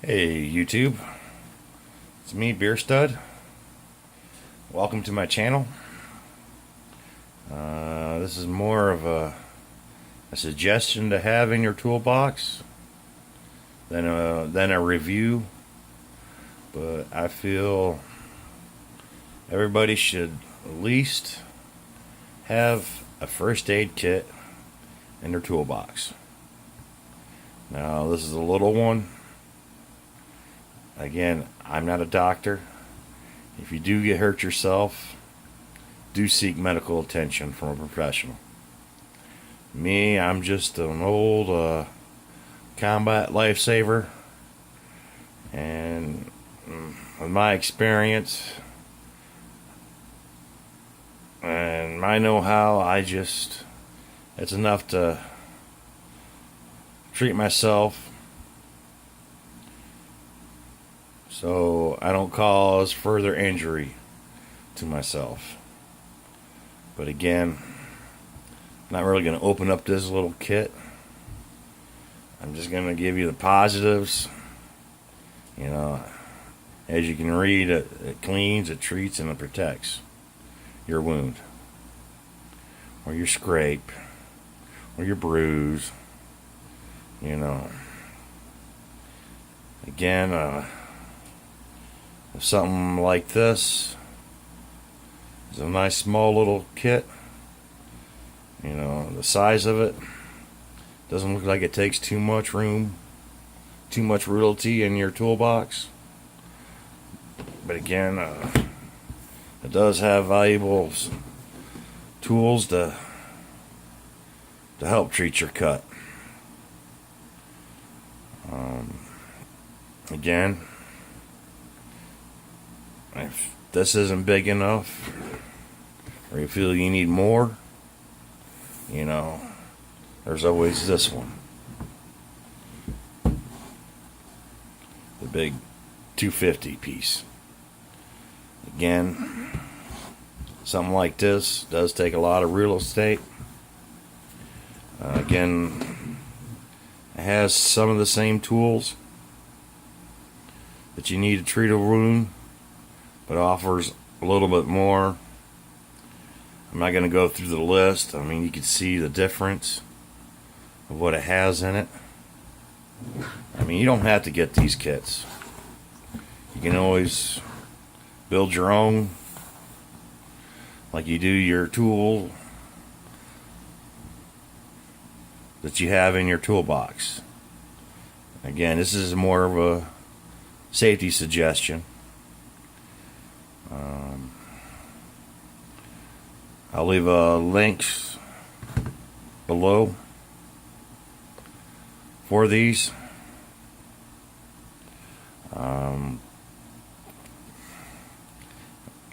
Hey YouTube, it's me, Beer Stud. Welcome to my channel. This is more of a suggestion to have in your toolbox than a review, but I feel everybody should at least have a first aid kit in their toolbox. Now this is a little one. Again, I'm not a doctor. If you do get hurt yourself, do seek medical attention from a professional. Me, I'm just an old combat lifesaver, and with my experience and my know-how, it's enough to treat myself so I don't cause further injury to myself. But again, I'm not really going to open up this little kit. I'm just going to give you the positives. You know, as you can read, it cleans, it treats, and it protects your wound, or your scrape, or your bruise. You know, again, something like this is a nice small little kit. You know, the size of it doesn't look like it takes too much room, too much realty in your toolbox. But again, it does have valuable tools to help treat your cut. Again, if this isn't big enough, or you feel you need more, you know, there's always this one. The big 250 piece. Again, something like this does take a lot of real estate. Again, it has some of the same tools that you need to treat a wound, but offers a little bit more. I'm not going to go through the list. I mean, you can see the difference of what it has in it. I mean, you don't have to get these kits. You can always build your own, like you do your tool that you have in your toolbox. Again, this is more of a safety suggestion. I'll leave links below for these.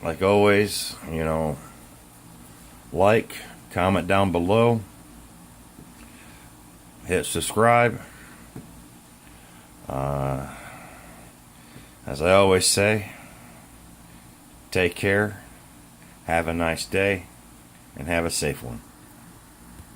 Like always, you know, like, comment down below, hit subscribe. As I always say, take care, have a nice day, and have a safe one.